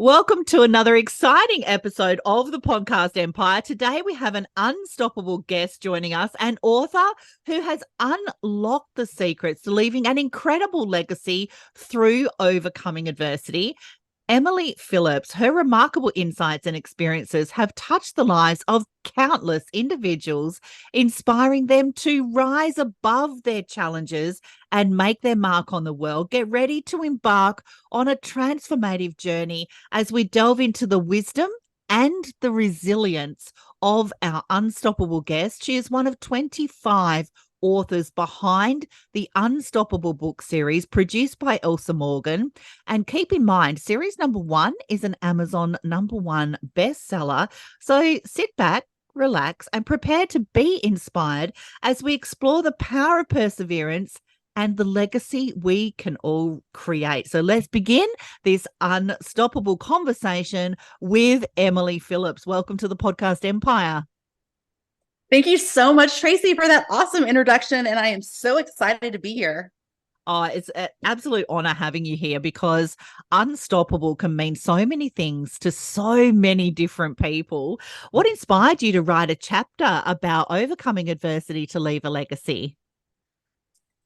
Welcome to another exciting episode of the Podcast Empire. Today we have an unstoppable guest joining us, an author who has unlocked the secrets to leaving an incredible legacy through overcoming adversity. Emily Phillips, her remarkable insights and experiences have touched the lives of countless individuals, inspiring them to rise above their challenges and make their mark on the world. Get ready to embark on a transformative journey as we delve into the wisdom and the resilience of our unstoppable guest. She is one of 25 authors behind the Unstoppable book series produced by Elsa Morgan. And keep in mind, series number 1 is an Amazon #1 bestseller. So sit back, relax, and prepare to be inspired as we explore the power of perseverance and the legacy we can all create. So let's begin this unstoppable conversation with Emily Phillips. Welcome to the Podcast Empire. Thank you so much, Tracey, for that awesome introduction. And I am so excited to be here. Oh, it's an absolute honor having you here because unstoppable can mean so many things to so many different people. What inspired you to write a chapter about overcoming adversity to leave a legacy?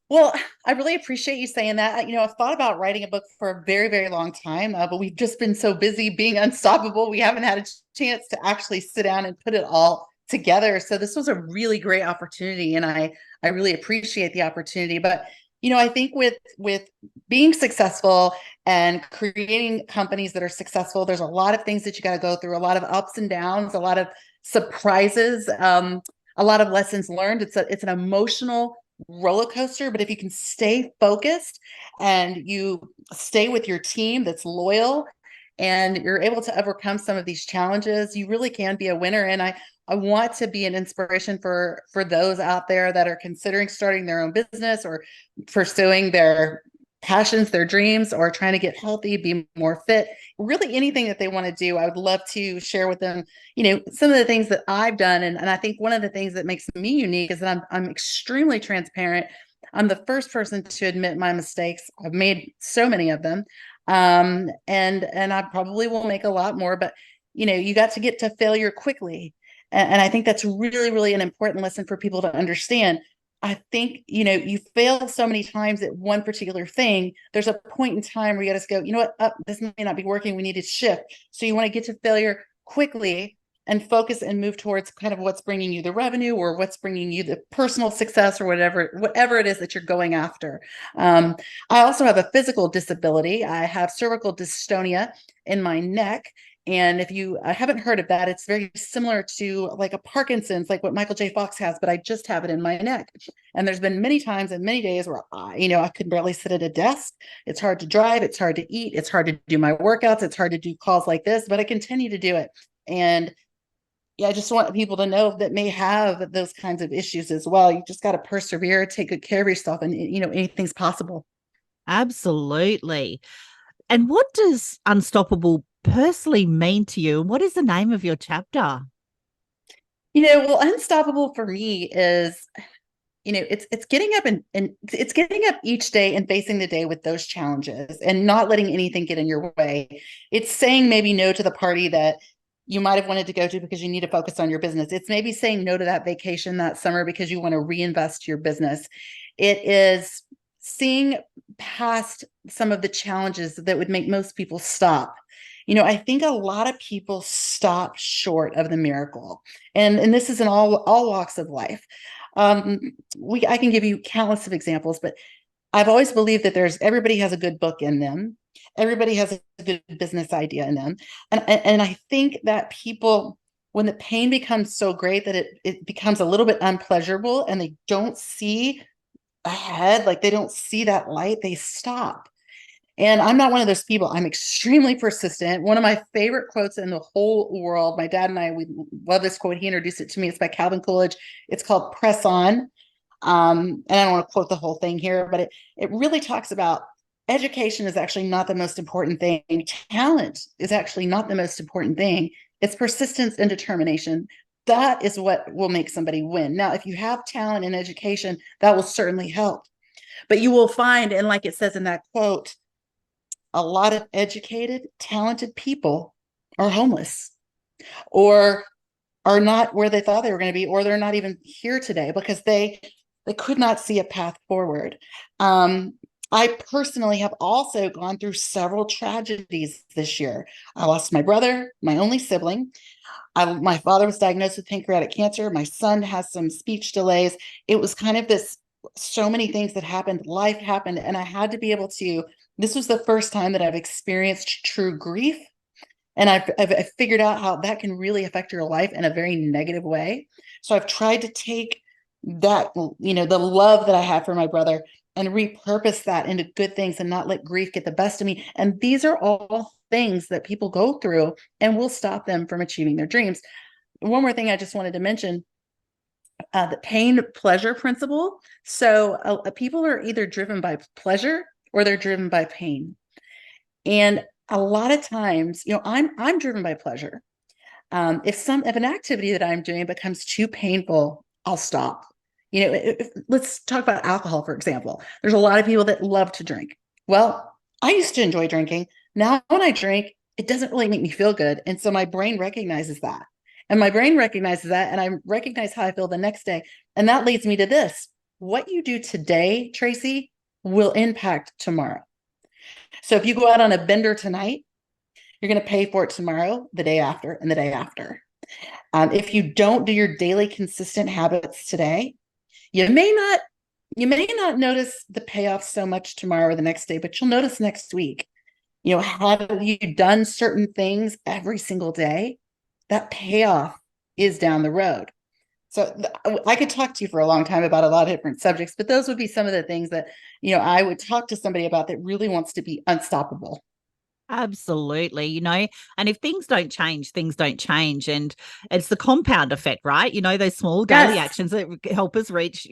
Well, I really appreciate you saying that. I've thought about writing a book for a very, very long time, but we've just been so busy being unstoppable. We haven't had a chance to actually sit down and put it all together. So this was a really great opportunity, and I really appreciate the opportunity. But I think with being successful and creating companies that are successful, there's a lot of things that you got to go through, a lot of ups and downs, a lot of surprises, a lot of lessons learned. It's an emotional roller coaster, but if you can stay focused and you stay with your team that's loyal and you're able to overcome some of these challenges, you really can be a winner. And I want to be an inspiration for those out there that are considering starting their own business or pursuing their passions, their dreams, or trying to get healthy, be more fit, really anything that they want to do. I would love to share with them, some of the things that I've done. And I think one of the things that makes me unique is that I'm extremely transparent. I'm the first person to admit my mistakes. I've made so many of them. And I probably will make a lot more, but you got to get to failure quickly. And I think that's really, really an important lesson for people to understand. I think, you fail so many times at one particular thing. There's a point in time where you got to go, you know what, this may not be working. We need to shift. So you want to get to failure quickly and focus and move towards kind of what's bringing you the revenue or what's bringing you the personal success or whatever it is that you're going after. I also have a physical disability. I have cervical dystonia in my neck. And if you haven't heard of that, it's very similar to like a Parkinson's, like what Michael J. Fox has, but I just have it in my neck. And there's been many times and many days where I could barely sit at a desk. It's hard to drive. It's hard to eat. It's hard to do my workouts. It's hard to do calls like this, but I continue to do it. And yeah, I just want people to know that may have those kinds of issues as well. You just got to persevere, take good care of yourself, and anything's possible. Absolutely. And what does unstoppable personally mean to you? What is the name of your chapter? Well, unstoppable for me is, it's getting up and it's getting up each day and facing the day with those challenges and not letting anything get in your way. It's saying maybe no to the party that you might have wanted to go to because you need to focus on your business. It's maybe saying no to that vacation that summer because you want to reinvest your business. It is seeing past some of the challenges that would make most people stop. I think a lot of people stop short of the miracle. And this is in all walks of life. I can give you countless of examples, but I've always believed that everybody has a good book in them. Everybody has a good business idea in them. And I think that people, when the pain becomes so great that it becomes a little bit unpleasurable and they don't see ahead, like they don't see that light, they stop. And I'm not one of those people. I'm extremely persistent. One of my favorite quotes in the whole world, my dad and we love this quote. He introduced it to me. It's by Calvin Coolidge. It's called Press On. And I don't want to quote the whole thing here, but it really talks about education is actually not the most important thing. Talent is actually not the most important thing. It's persistence and determination. That is what will make somebody win. Now, if you have talent and education, that will certainly help. But you will find, and like it says in that quote, a lot of educated, talented people are homeless or are not where they thought they were going to be, or they're not even here today because they could not see a path forward. I personally have also gone through several tragedies this year. I lost my brother, my only sibling. My father was diagnosed with pancreatic cancer. My son has some speech delays. It was kind of this, so many things that happened. Life happened, and I had to be able to. This was the first time that I've experienced true grief, and I've figured out how that can really affect your life in a very negative way. So I've tried to take that, the love that I had for my brother and repurpose that into good things and not let grief get the best of me. And these are all things that people go through and will stop them from achieving their dreams. One more thing I just wanted to mention, the pain pleasure principle. So people are either driven by pleasure or they're driven by pain. And a lot of times, I'm driven by pleasure. If an activity that I'm doing becomes too painful, I'll stop. Let's talk about alcohol, for example. There's a lot of people that love to drink. Well, I used to enjoy drinking. Now, when I drink, it doesn't really make me feel good. And so my brain recognizes that. And my brain recognizes that, and I recognize how I feel the next day. And that leads me to this. What you do today, Tracey, will impact tomorrow. So if you go out on a bender tonight, you're going to pay for it tomorrow, the day after, and the day after. If you don't do your daily consistent habits today, you may not notice the payoff so much tomorrow or the next day, but you'll notice next week. Have you done certain things every single day? That payoff is down the road. So I could talk to you for a long time about a lot of different subjects, but those would be some of the things that, I would talk to somebody about that really wants to be unstoppable. Absolutely, and if things don't change, things don't change. And it's the compound effect, right? Those small daily Yes. actions that help us reach,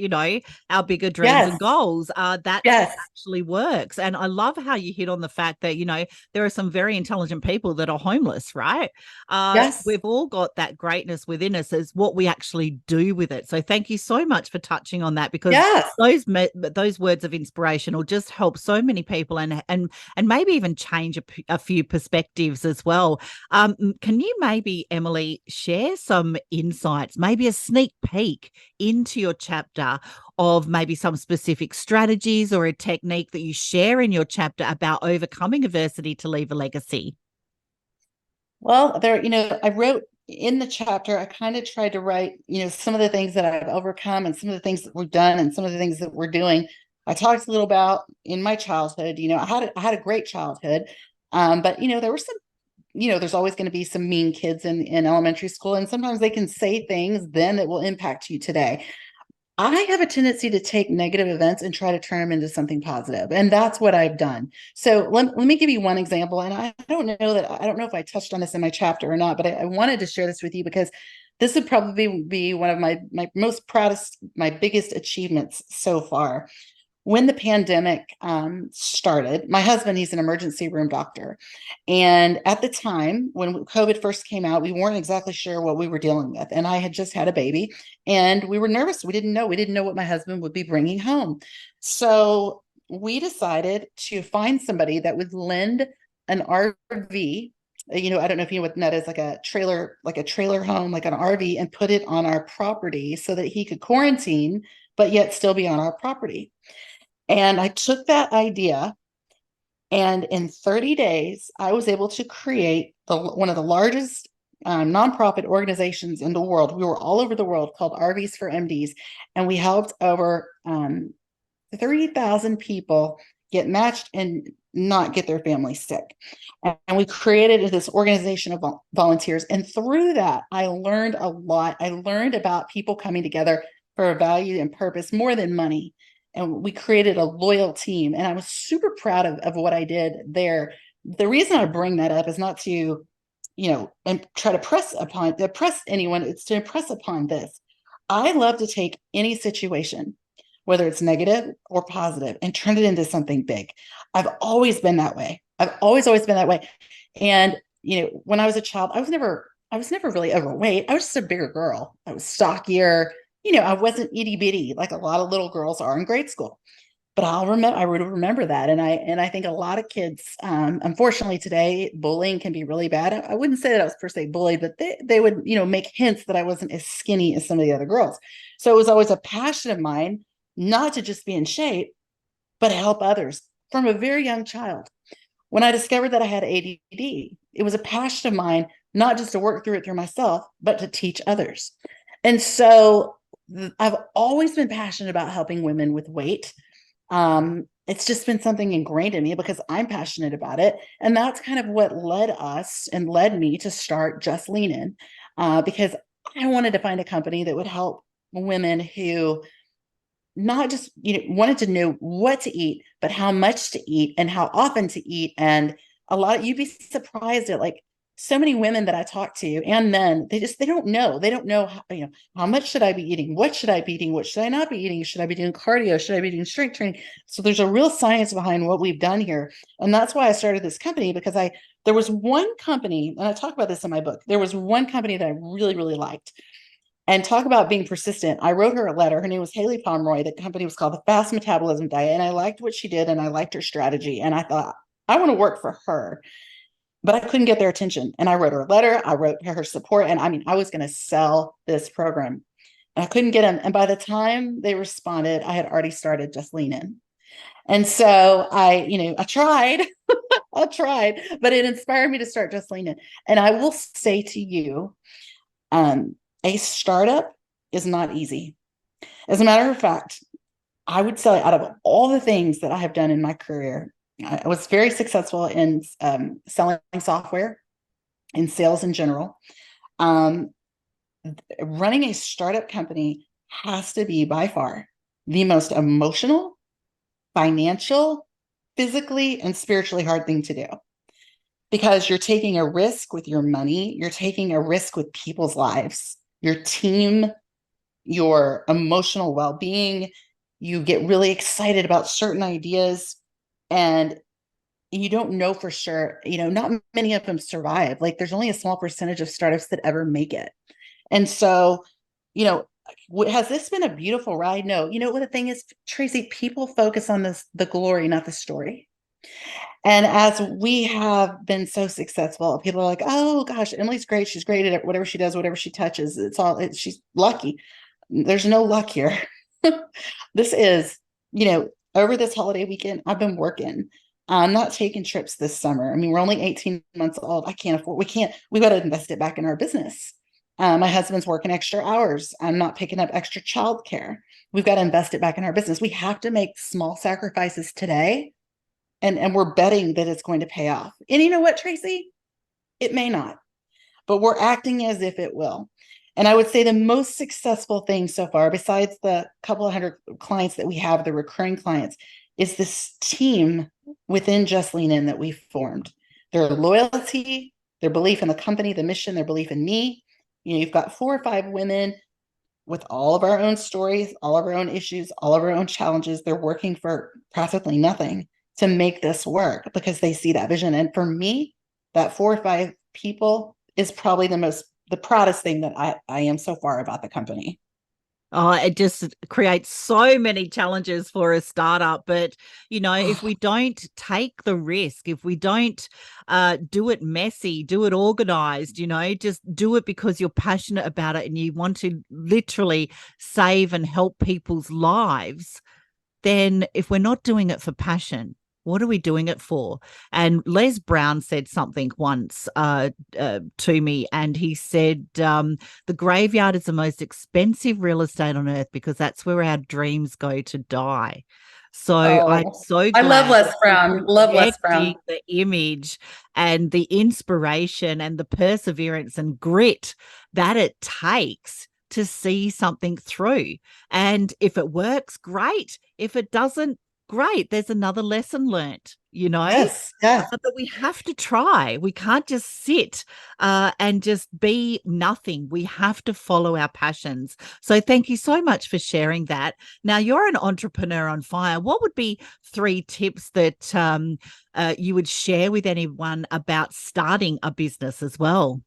our bigger dreams and Yes. goals. That Yes. actually works. And I love how you hit on the fact that, there are some very intelligent people that are homeless, right? Yes. We've all got that greatness within us as what we actually do with it. So thank you so much for touching on that, because Yes. those words of inspiration will just help so many people and maybe even change a few perspectives as well. Can you maybe, Emily, share some insights, maybe a sneak peek into your chapter of maybe some specific strategies or a technique that you share in your chapter about overcoming adversity to leave a legacy? Well, I wrote in the chapter, I kind of tried to write, some of the things that I've overcome and some of the things that we've done and some of the things that we're doing. I talked a little about in my childhood, I had a great childhood. But there were some, there's always going to be some mean kids in elementary school, and sometimes they can say things then that will impact you today. I have a tendency to take negative events and try to turn them into something positive, and that's what I've done. So let me give you one example, and I don't know if I touched on this in my chapter or not, but I wanted to share this with you because this would probably be one of my most proudest, my biggest achievements so far. When the pandemic started, my husband, he's an emergency room doctor. And at the time when COVID first came out, we weren't exactly sure what we were dealing with. And I had just had a baby and we were nervous. We didn't know what my husband would be bringing home. So we decided to find somebody that would lend an RV. I don't know if you know what that is, like a trailer home, like an RV, and put it on our property so that he could quarantine, but yet still be on our property. And I took that idea, and in 30 days, I was able to create one of the largest nonprofit organizations in the world. We were all over the world, called RVs for MDs, and we helped over 30,000 people get matched and not get their families sick. And we created this organization of volunteers. And through that, I learned a lot. I learned about people coming together for a value and purpose more than money. And we created a loyal team. And I was super proud of what I did there. The reason I bring that up is not to, and try to press anyone. It's to impress upon this. I love to take any situation, whether it's negative or positive, and turn it into something big. I've always been that way. I've always been that way. And, when I was a child, I was never really overweight. I was just a bigger girl. I was stockier. I wasn't itty bitty like a lot of little girls are in grade school. but I would remember that. And I think a lot of kids, unfortunately today, bullying can be really bad. I wouldn't say that I was per se bullied, but they would, make hints that I wasn't as skinny as some of the other girls. So it was always a passion of mine, not to just be in shape, but to help others from a very young child. When I discovered that I had ADD, it was a passion of mine, not just to work through it through myself, but to teach others. And so I've always been passionate about helping women with weight. It's just been something ingrained in me because I'm passionate about it. And that's kind of what led me to start Just Lean In, because I wanted to find a company that would help women who not just wanted to know what to eat, but how much to eat and how often to eat. And you'd be surprised at like so many women that I talk to and men, they don't know how much should I be eating, what should I be eating, what should I not be eating, should I be doing cardio, should I be doing strength training? So there's a real science behind what we've done here. And that's why I started this company, because there was one company, and I talk about this in my book, there was one company that I really, really liked. And talk about being persistent. I wrote her a letter. Her name was Haley Pomeroy. The company was called the Fast Metabolism Diet. And I liked what she did and I liked her strategy. And I thought, I want to work for her. But I couldn't get their attention. And I wrote her a letter. I wrote her support. And I was going to sell this program. And I couldn't get them. And by the time they responded, I had already started Just Lean In. And so I tried. I tried, but it inspired me to start Just Lean In. And I will say to you, a startup is not easy. As a matter of fact, I would say out of all the things that I have done in my career, I was very successful in selling software, in sales in general. Running a startup company has to be by far the most emotional, financial, physically, and spiritually hard thing to do. Because you're taking a risk with your money, you're taking a risk with people's lives, your team, your emotional well-being. You get really excited about certain ideas and you don't know for sure, not many of them survive. Like there's only a small percentage of startups that ever make it. And so, has this been a beautiful ride? No. You know what the thing is, Tracey, people focus on the glory, not the story. And as we have been so successful, people are like, oh gosh, Emily's great. She's great at whatever she does, whatever she touches. She's lucky. There's no luck here. This is, over this holiday weekend, I've been working. I'm not taking trips this summer. I mean, we're only 18 months old. We got to invest it back in our business. My husband's working extra hours. I'm not picking up extra childcare. We've got to invest it back in our business. We have to make small sacrifices today. And we're betting that it's going to pay off. And you know what, Tracey? It may not, but we're acting as if it will. And I would say the most successful thing so far, besides the couple of hundred clients that we have, the recurring clients, is this team within Just Lean In that we've formed. Their loyalty, their belief in the company, the mission, their belief in me. You've got 4 or 5 women with all of our own stories, all of our own issues, all of our own challenges. They're working for practically nothing to make this work because they see that vision. And for me, that 4 or 5 people is probably the proudest thing that I am so far about the company. Oh, it just creates so many challenges for a startup. But, if we don't take the risk, if we don't do it messy, do it organized, just do it because you're passionate about it and you want to literally save and help people's lives, then if we're not doing it for passion, what are we doing it for? And Les Brown said something once to me, and he said, the graveyard is the most expensive real estate on earth because that's where our dreams go to die. So I'm so glad. I love Les Brown. Love Les Brown. The image and the inspiration and the perseverance and grit that it takes to see something through. And if it works, great. If it doesn't, great. There's another lesson learnt, Yes. But we have to try. We can't just sit and just be nothing. We have to follow our passions. So thank you so much for sharing that. Now, you're an entrepreneur on fire. What would be 3 tips that you would share with anyone about starting a business as well?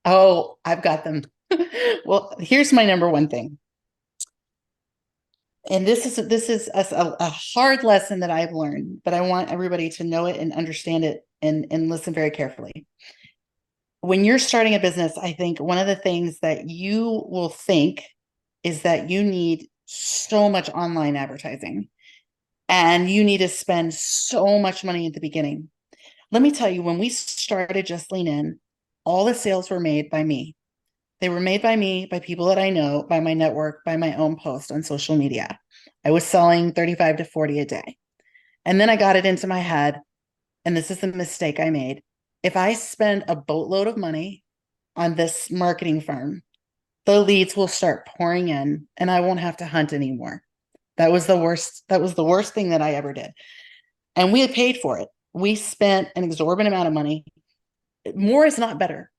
Oh, I've got them. Well, here's my number one thing. and this is a hard lesson that I've learned, but I want everybody to know it and understand it and listen very carefully. When you're starting a business, I think one of the things that you will think is that you need so much online advertising and you need to spend so much money at the beginning. Let me tell you, when we started Just Lean In, all the sales were made by me. They were made by me, by people that I know, by my network, by my own post on social media. I was selling 35 to 40 a day. And then I got it into my head, and this is the mistake I made. If I spend a boatload of money on this marketing firm, the leads will start pouring in and I won't have to hunt anymore. That was the worst. That was the worst thing that I ever did. And we had paid for it. We spent an exorbitant amount of money. More is not better.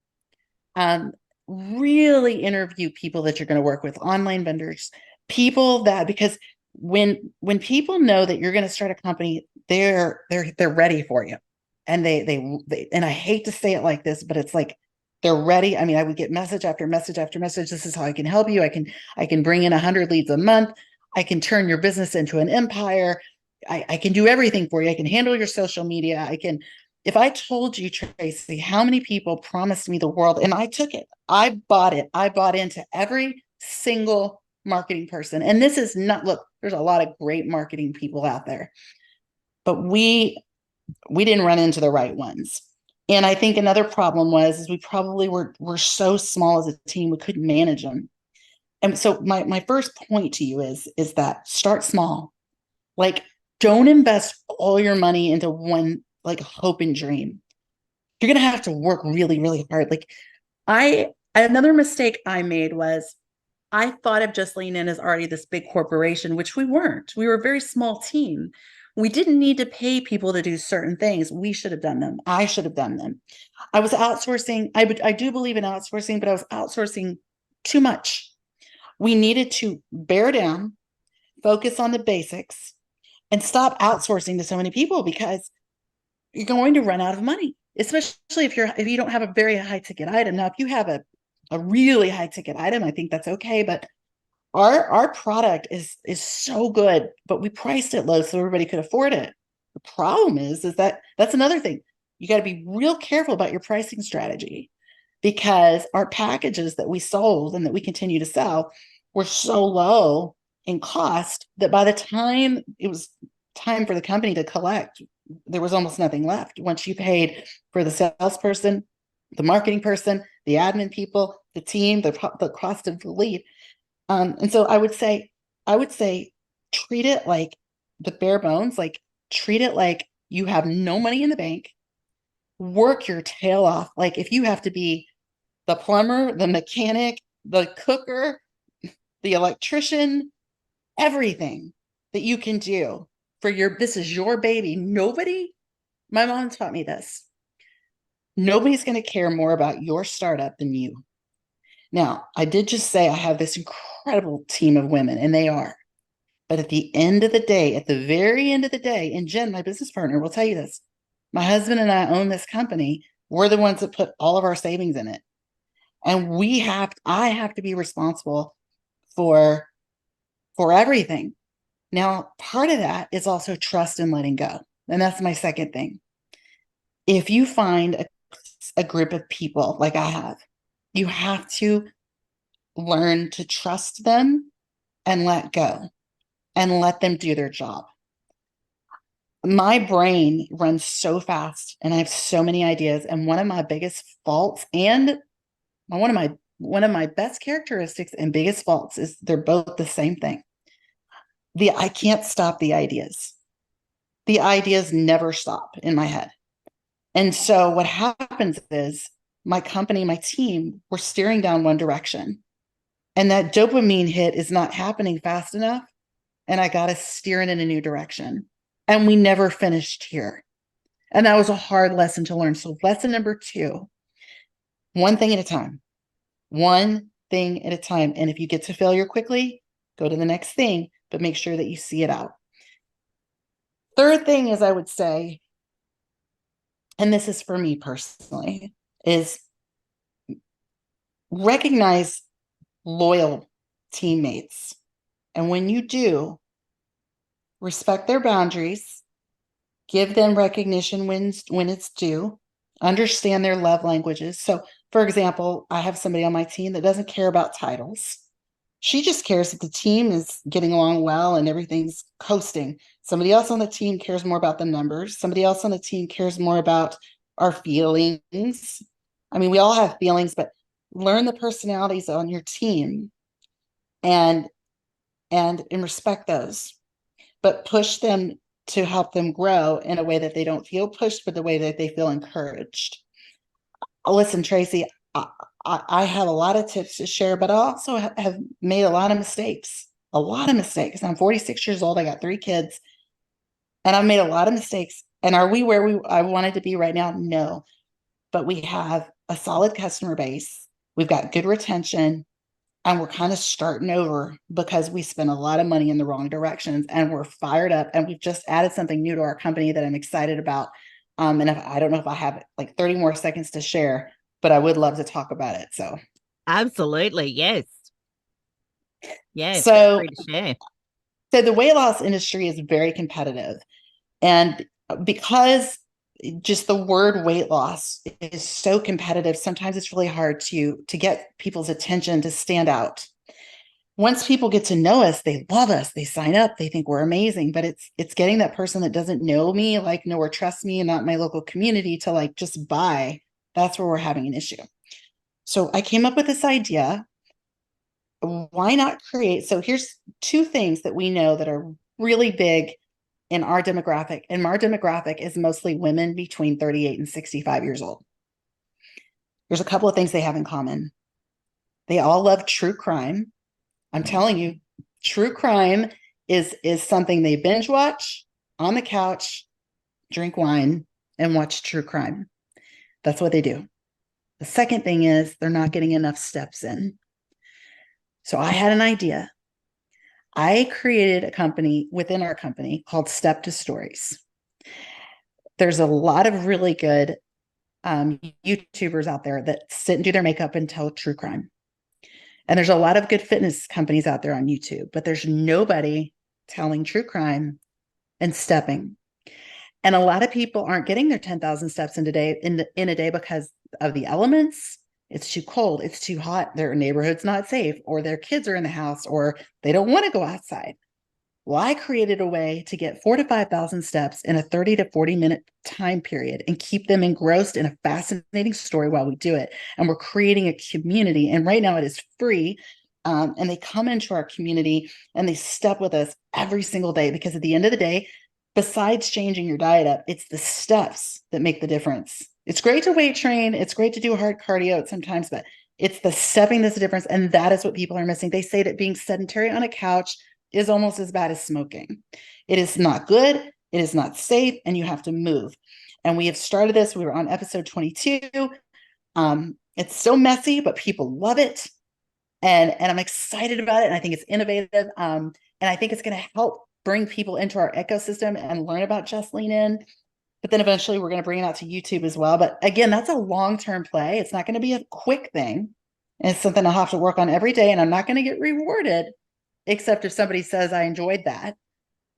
Really interview people that you're going to work with, online vendors, people that, because when people know that you're going to start a company, they're ready for you. And they and I hate to say it like this, but it's like they're ready. I mean, I would get message after message after message. This is how I can help you. I can bring in 100 leads a month. I can turn your business into an empire. I can do everything for you. I can handle your social media. I can, if I told you, Tracey, how many people promised me the world and I took it, I bought it. I bought into every single marketing person. And this is not, look, there's a lot of great marketing people out there, but we didn't run into the right ones. And I think another problem is we probably were so small as a team, we couldn't manage them. And so my first point to you is that start small. Like, don't invest all your money into one like hope and dream. You're gonna have to work really, really hard. Like another mistake I made was I thought of Just Lean In as already this big corporation, which we weren't. We were a very small team. We didn't need to pay people to do certain things. We should have done them. I should have done them. I was outsourcing. I do believe in outsourcing, but I was outsourcing too much. We needed to bear down, focus on the basics, and stop outsourcing to so many people because you're going to run out of money, especially if you don't have a very high ticket item. Now, if you have a really high ticket item, I think that's okay. But our product is so good, but we priced it low so everybody could afford it. The problem is that that's another thing. You got to be real careful about your pricing strategy because our packages that we sold and that we continue to sell were so low in cost that by the time it was time for the company to collect, there was almost nothing left. Once you paid for the salesperson, the marketing person, the admin people, the team, the cost of the lead. And so I would say, treat it like the bare bones, like treat it like you have no money in the bank, work your tail off. Like if you have to be the plumber, the mechanic, the cooker, the electrician, everything that you can do for this is your baby. My mom taught me this. Nobody's going to care more about your startup than you. Now, I did just say I have this incredible team of women, and they are. But at the end of the day, at the very end of the day, and Jen, my business partner, will tell you this. My husband and I own this company. We're the ones that put all of our savings in it. And I have to be responsible for everything. Now, part of that is also trust and letting go. And that's my second thing. If you find a group of people like I have, you have to learn to trust them and let go and let them do their job. My brain runs so fast and I have so many ideas. And one of my biggest faults and one of my best characteristics and biggest faults is they're both the same thing. I can't stop the ideas. The ideas never stop in my head. And so what happens is my company, my team, we're steering down one direction. And that dopamine hit is not happening fast enough. And I got to steer it in a new direction. And we never finished here. And that was a hard lesson to learn. So lesson number 2, one thing at a time. One thing at a time. And if you get to failure quickly, go to the next thing, but make sure that you see it out. Third thing is I would say, and this is for me personally, is recognize loyal teammates. And when you do, respect their boundaries, give them recognition when it's due, understand their love languages. So, for example, I have somebody on my team that doesn't care about titles. She just cares that the team is getting along well and everything's coasting. Somebody else on the team cares more about the numbers. Somebody else on the team cares more about our feelings. I mean, we all have feelings, but learn the personalities on your team and respect those, but push them to help them grow in a way that they don't feel pushed, but the way that they feel encouraged. Listen, Tracey, I have a lot of tips to share, but I also have made a lot of mistakes. A lot of mistakes. I'm 46 years old. I got 3 kids, and I've made a lot of mistakes. And are we where I wanted to be right now? No, but we have a solid customer base. We've got good retention, and we're kind of starting over because we spent a lot of money in the wrong directions, and we're fired up. And we've just added something new to our company that I'm excited about. And I don't know if I have like 30 more seconds to share, but I would love to talk about it. So Absolutely. Yes. Yes. Feel so free to share. so the weight loss industry is very competitive, and because just the word weight loss is so competitive, sometimes it's really hard to get people's attention to stand out. Once people get to know us, they love us, they sign up, they think we're amazing, but it's getting that person that doesn't know me, like know or trust me and not my local community, to like just buy. That's where we're having an issue. So I came up with this idea. Why not create? So here's 2 things that we know that are really big in our demographic. And our demographic is mostly women between 38 and 65 years old. There's a couple of things they have in common. They all love true crime. I'm telling you, true crime is something they binge watch on the couch, drink wine, and watch true crime. That's what they do. The second thing is they're not getting enough steps in. So I had an idea. I created a company within our company called Step to Stories. There's a lot of really good YouTubers out there that sit and do their makeup and tell true crime. And there's a lot of good fitness companies out there on YouTube, but there's nobody telling true crime and stepping. And a lot of people aren't getting their 10,000 steps in a day because of the elements. It's too cold. It's too hot. Their neighborhood's not safe, or their kids are in the house, or they don't want to go outside. Well, I created a way to get 4,000 to 5,000 steps in a 30 to 40-minute time period and keep them engrossed in a fascinating story while we do it. And we're creating a community. And right now it is free. And they come into our community and they step with us every single day, because at the end of the day, besides changing your diet up, it's the steps that make the difference. It's great to weight train. It's great to do hard cardio sometimes, but it's the stepping that's the difference. And that is what people are missing. They say that being sedentary on a couch is almost as bad as smoking. It is not good. It is not safe, and you have to move. And we have started this. We were on episode 22. It's so messy, but people love it. And I'm excited about it. And I think it's innovative. And I think it's going to help bring people into our ecosystem and learn about Just Lean In. But then eventually we're going to bring it out to YouTube as well. But again, that's a long-term play. It's not going to be a quick thing. And it's something I'll have to work on every day. And I'm not going to get rewarded, except if somebody says I enjoyed that.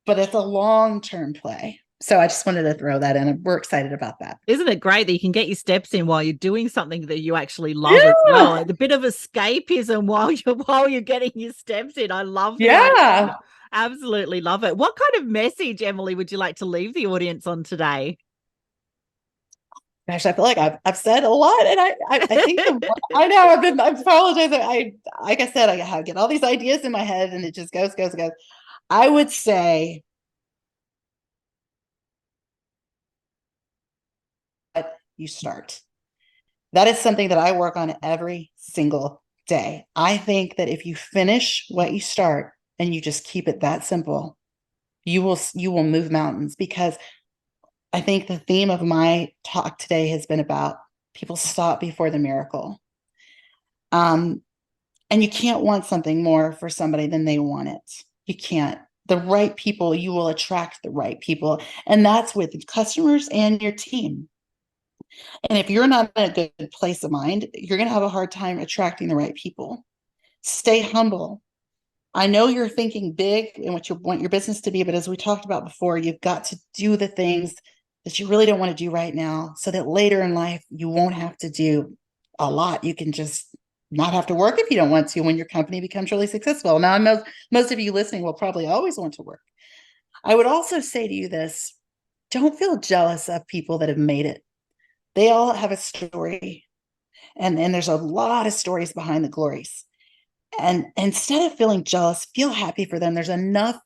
But it's a long-term play. So I just wanted to throw that in, and we're excited about that. Isn't it great that you can get your steps in while you're doing something that you actually love as well? A bit of escapism while you're getting your steps in. I love that. Yeah. Absolutely love it. What kind of message, Emily, would you like to leave the audience on today? Gosh, I feel like I've said a lot, and I think I know I apologize. Like I said, I get all these ideas in my head, and it just goes. I would say, you start. That is something that I work on every single day. I think that if you finish what you start and you just keep it that simple, you will move mountains. Because I think the theme of my talk today has been about people stop before the miracle. And you can't want something more for somebody than they want it. You can't. The right people, you will attract the right people. And that's with customers and your team. And if you're not in a good place of mind, you're going to have a hard time attracting the right people. Stay humble. I know you're thinking big and what you want your business to be, but as we talked about before, you've got to do the things that you really don't want to do right now so that later in life you won't have to do a lot. You can just not have to work if you don't want to when your company becomes really successful. Now, most of you listening will probably always want to work. I would also say to you this: don't feel jealous of people that have made it. They all have a story, and there's a lot of stories behind the glories. And instead of feeling jealous, feel happy for them. There's enough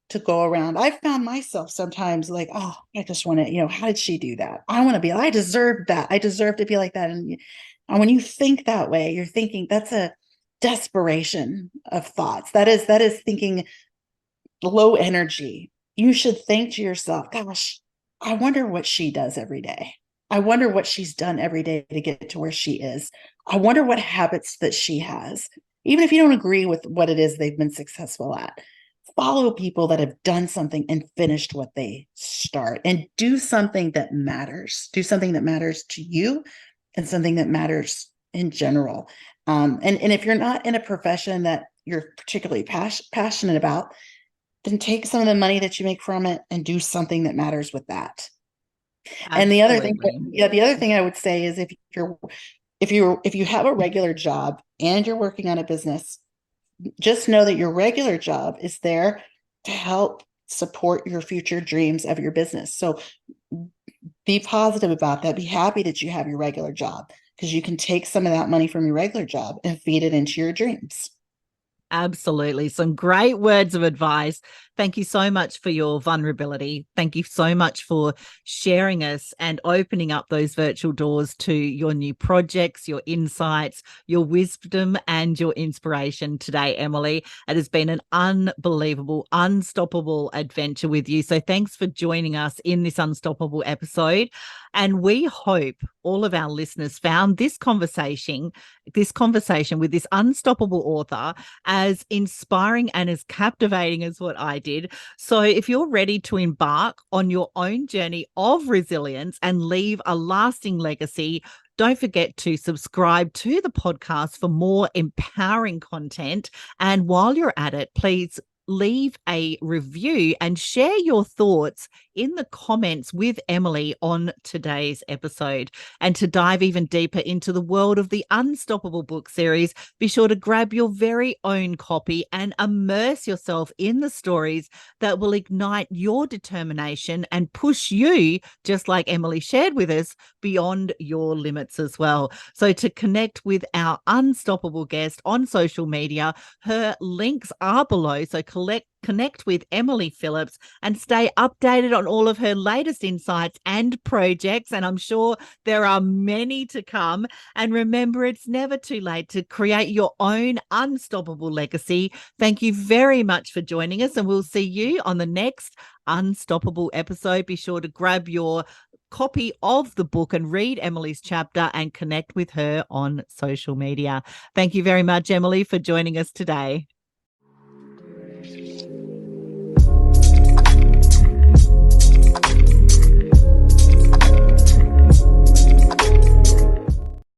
to go around. I've found myself sometimes like, oh, I just want to, how did she do that? I want to be, I deserve that. I deserve to be like that. And when you think that way, you're thinking that's a desperation of thoughts. That is thinking low energy. You should think to yourself, gosh, I wonder what she does every day. I wonder what she's done every day to get to where she is. I wonder what habits that she has. Even if you don't agree with what it is they've been successful at, follow people that have done something and finished what they start, and do something that matters. Do something that matters to you and something that matters in general. And if you're not in a profession that you're particularly passionate about, then take some of the money that you make from it and do something that matters with that. And the other thing, the other thing I would say is if you have a regular job and you're working on a business, just know that your regular job is there to help support your future dreams of your business. So be positive about that. Be happy that you have your regular job, because you can take some of that money from your regular job and feed it into your dreams. Absolutely. Some great words of advice. Thank you so much for your vulnerability. Thank you so much for sharing us and opening up those virtual doors to your new projects, your insights, your wisdom, and your inspiration today, Emily. It has been an unbelievable, unstoppable adventure with you. So thanks for joining us in this unstoppable episode. And we hope all of our listeners found this conversation with this unstoppable author as inspiring and as captivating as what I did. So if you're ready to embark on your own journey of resilience and leave a lasting legacy, don't forget to subscribe to the podcast for more empowering content. And while you're at it, please leave a review and share your thoughts in the comments with Emily on today's episode. And to dive even deeper into the world of the Unstoppable book series, be sure to grab your very own copy and immerse yourself in the stories that will ignite your determination and push you, just like Emily shared with us, beyond your limits as well. So to connect with our unstoppable guest on social media, her links are below. So connect with Emily Phillips and stay updated on all of her latest insights and projects. And I'm sure there are many to come. And remember, it's never too late to create your own unstoppable legacy. Thank you very much for joining us, and we'll see you on the next Unstoppable episode. Be sure to grab your copy of the book and read Emily's chapter and connect with her on social media. Thank you very much, Emily, for joining us today.